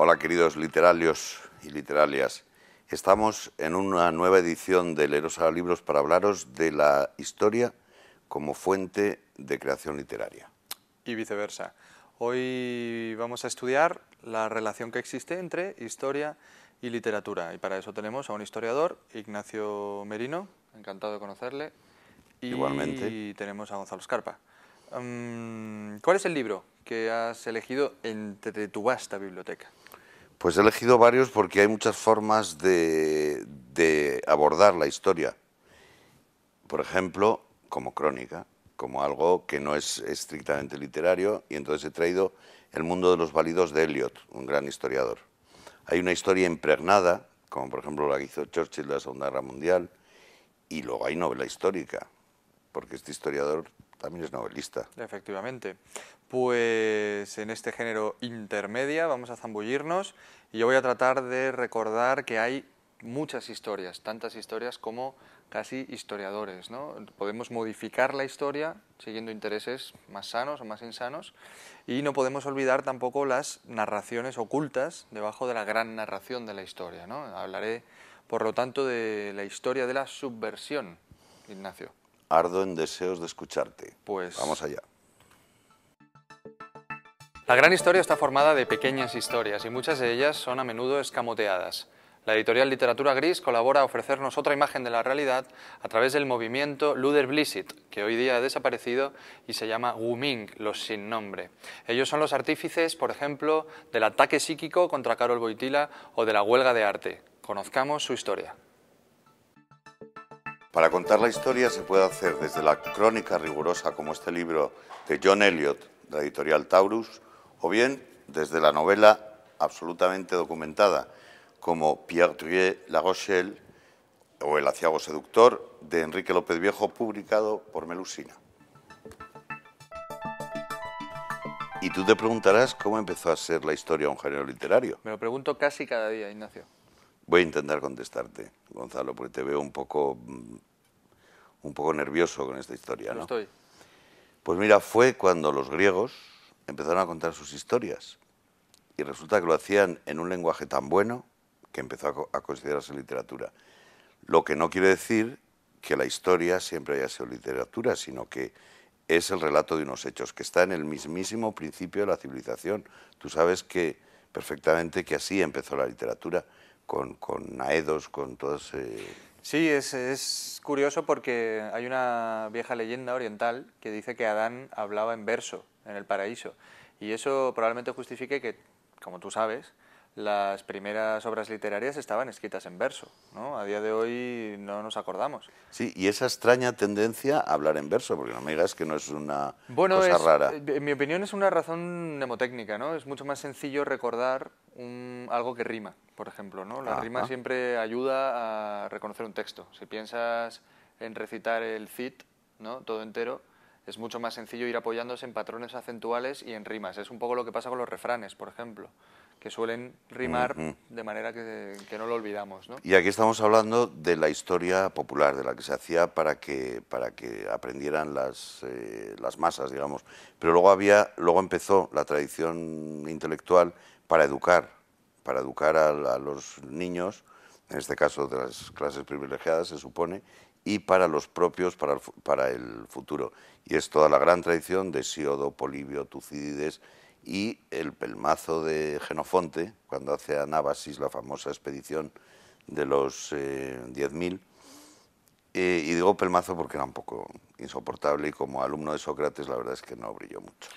Hola queridos literarios y literalias. Estamos en una nueva edición de Leeros a Libros para hablaros de la historia como fuente de creación literaria. Y viceversa. Hoy vamos a estudiar la relación que existe entre historia y literatura. Y para eso tenemos a un historiador, Ignacio Merino, encantado de conocerle. Y Igualmente. tenemos a Gonzalo Escarpa. ¿Cuál es el libro que has elegido entre tu vasta biblioteca? Pues he elegido varios porque hay muchas formas de abordar la historia. Por ejemplo, como crónica, como algo que no es estrictamente literario, y entonces he traído El mundo de los válidos de Eliot, un gran historiador. Hay una historia impregnada, como por ejemplo la que hizo Churchill de la Segunda Guerra Mundial, y luego hay novela histórica, porque este historiador también es novelista. Efectivamente. Pues en este género intermedia vamos a zambullirnos y yo voy a tratar de recordar que hay muchas historias, tantas historias como casi historiadores, ¿no? Podemos modificar la historia siguiendo intereses más sanos o más insanos y no podemos olvidar tampoco las narraciones ocultas debajo de la gran narración de la historia, ¿no? Hablaré, por lo tanto, de la historia de la subversión, Ignacio. Ardo en deseos de escucharte. Pues vamos allá. La gran historia está formada de pequeñas historias y muchas de ellas son a menudo escamoteadas. La editorial Literatura Gris colabora a ofrecernos otra imagen de la realidad a través del movimiento Luder-Blizzit, que hoy día ha desaparecido y se llama Wuming, los sin nombre. Ellos son los artífices, por ejemplo, del ataque psíquico contra Karol Wojtyła o de la huelga de arte. Conozcamos su historia. Para contar la historia se puede hacer desde la crónica rigurosa como este libro de John Eliot, de la editorial Taurus, o bien desde la novela absolutamente documentada como Pierre Druyer La Rochelle o El aciago seductor de Enrique López Viejo, publicado por Melusina. Y tú te preguntarás cómo empezó a ser la historia un género literario. Me lo pregunto casi cada día, Ignacio. Voy a intentar contestarte, Gonzalo, porque te veo un poco nervioso con esta historia, ¿no? Lo estoy. Pues mira, fue cuando los griegos empezaron a contar sus historias y resulta que lo hacían en un lenguaje tan bueno que empezó a considerarse literatura. Lo que no quiere decir que la historia siempre haya sido literatura, sino que es el relato de unos hechos, que está en el mismísimo principio de la civilización. Tú sabes que perfectamente que así empezó la literatura, con Aedos, con todos... Sí, es curioso porque hay una vieja leyenda oriental que dice que Adán hablaba en verso en el paraíso y eso probablemente justifique que, como tú sabes, las primeras obras literarias estaban escritas en verso, ¿no? A día de hoy no nos acordamos. Sí, y esa extraña tendencia a hablar en verso, porque no me digas que no es una Bueno, cosa rara. en mi opinión es una razón mnemotécnica, ¿no? Es mucho más sencillo recordar algo que rima, por ejemplo, ¿no? La rima siempre ayuda a reconocer un texto. Si piensas en recitar el Cid, ¿no? Todo entero, es mucho más sencillo ir apoyándose en patrones acentuales y en rimas. Es un poco lo que pasa con los refranes, por ejemplo, que suelen rimar de manera que no lo olvidamos, ¿no? Y aquí estamos hablando de la historia popular, de la que se hacía para que aprendieran las masas, digamos. Pero luego empezó la tradición intelectual para educar a los niños, en este caso de las clases privilegiadas, se supone, y para los propios, para el futuro. Y es toda la gran tradición de Hesíodo, Polibio, Tucídides y el pelmazo de Jenofonte, cuando hace Anábasis la famosa expedición de los 10.000. Y digo pelmazo porque era un poco insoportable y como alumno de Sócrates la verdad es que no brilló mucho.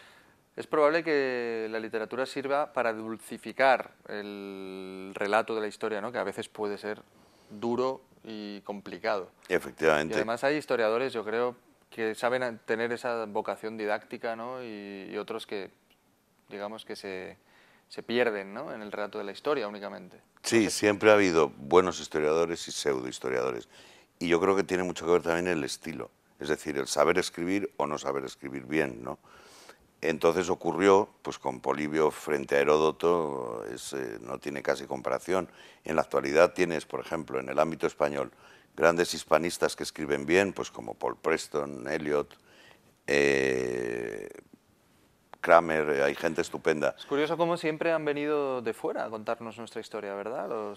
Es probable que la literatura sirva para dulcificar el relato de la historia, ¿no? Que a veces puede ser duro y complicado. Efectivamente. Y además hay historiadores, yo creo, que saben tener esa vocación didáctica, ¿no? Y otros que, digamos, que se pierden, ¿no? En el relato de la historia únicamente. Sí, No sé. siempre ha habido buenos historiadores y pseudohistoriadores. Y yo creo que tiene mucho que ver también el estilo, es decir, el saber escribir o no saber escribir bien, ¿no? Entonces ocurrió, pues con Polibio frente a Heródoto, no tiene casi comparación. En la actualidad tienes, por ejemplo, en el ámbito español, grandes hispanistas que escriben bien, pues como Paul Preston, Eliot, Kramer, hay gente estupenda. Es curioso cómo siempre han venido de fuera a contarnos nuestra historia, ¿verdad?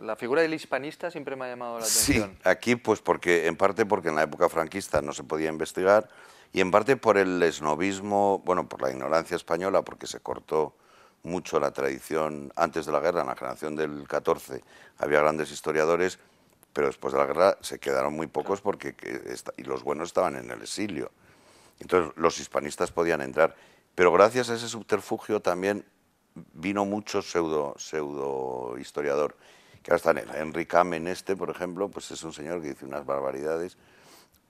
La figura del hispanista siempre me ha llamado la atención. Sí, aquí pues porque en parte porque en la época franquista no se podía investigar y en parte por el esnovismo, bueno, por la ignorancia española, porque se cortó mucho la tradición antes de la guerra, en la generación del 14 había grandes historiadores, pero después de la guerra se quedaron muy pocos porque y los buenos estaban en el exilio. Entonces los hispanistas podían entrar, pero gracias a ese subterfugio también vino mucho pseudo historiador, que ahora están en Enrique Amen por ejemplo, pues es un señor que dice unas barbaridades,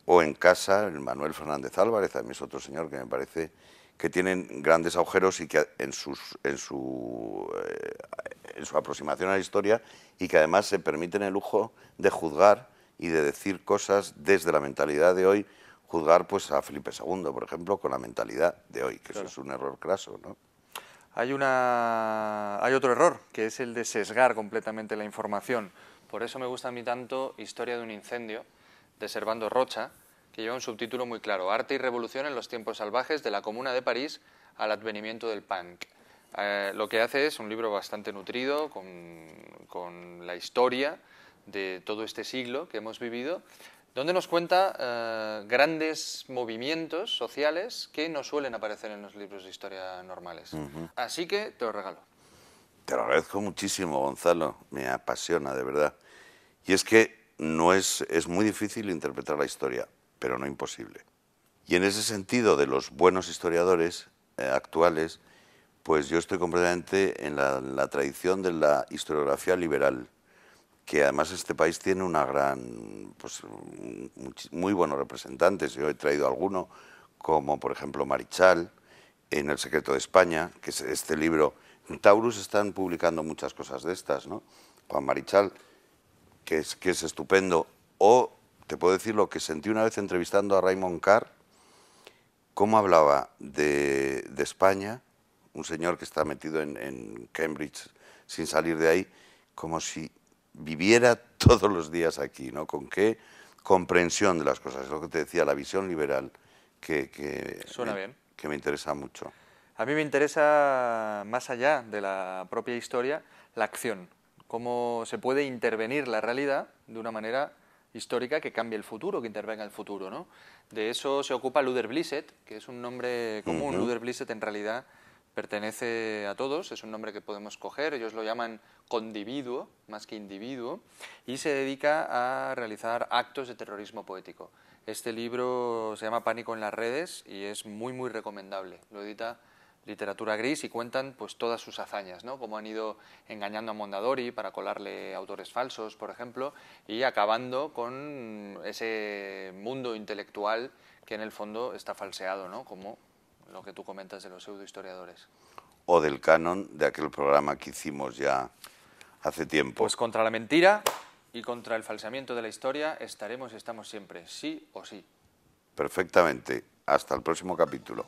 o en casa, el Manuel Fernández Álvarez, también es otro señor que me parece que tienen grandes agujeros y que en su aproximación a la historia y que además se permiten el lujo de juzgar y de decir cosas desde la mentalidad de hoy, juzgar pues a Felipe II, por ejemplo, con la mentalidad de hoy, que claro, eso es un error craso, ¿no? Hay otro error, que es el de sesgar completamente la información. Por eso me gusta a mí tanto Historia de un incendio, de Servando Rocha, que lleva un subtítulo muy claro: Arte y revolución en los tiempos salvajes de la Comuna de París al advenimiento del punk. Lo que hace es un libro bastante nutrido, con la historia de todo este siglo que hemos vivido, donde nos cuenta grandes movimientos sociales que no suelen aparecer en los libros de historia normales. Así que te lo regalo. Te lo agradezco muchísimo, Gonzalo, me apasiona, de verdad. Y es que es muy difícil interpretar la historia, pero no imposible. Y en ese sentido, de los buenos historiadores actuales, pues yo estoy completamente en la tradición de la historiografía liberal, que además este país tiene una pues, muy buenos representantes. Yo he traído alguno, como por ejemplo Marichal, en El secreto de España, que es este libro. En Taurus están publicando muchas cosas de estas, ¿no? Juan Marichal, que es estupendo. O te puedo decir lo que sentí una vez entrevistando a Raymond Carr, cómo hablaba de España, un señor que está metido en Cambridge sin salir de ahí, como si viviera todos los días aquí, ¿no? Con qué comprensión de las cosas, es lo que te decía, la visión liberal, Suena bien. Que me interesa mucho. A mí me interesa, más allá de la propia historia, la acción, cómo se puede intervenir la realidad de una manera histórica que cambie el futuro, que intervenga el futuro, ¿no? De eso se ocupa Luder Blissett, que es un nombre común. Luder Blissett en realidad pertenece a todos, es un nombre que podemos coger, ellos lo llaman condividuo, más que individuo, y se dedica a realizar actos de terrorismo poético. Este libro se llama Pánico en las redes y es muy recomendable. Lo edita Literatura Gris y cuentan pues todas sus hazañas, ¿no? Cómo han ido engañando a Mondadori para colarle autores falsos, por ejemplo, y acabando con ese mundo intelectual que en el fondo está falseado, ¿no? Como lo que tú comentas de los pseudohistoriadores. O del canon de aquel programa que hicimos ya hace tiempo. Pues contra la mentira y contra el falseamiento de la historia estaremos y estamos siempre, sí o sí. Perfectamente. Hasta el próximo capítulo.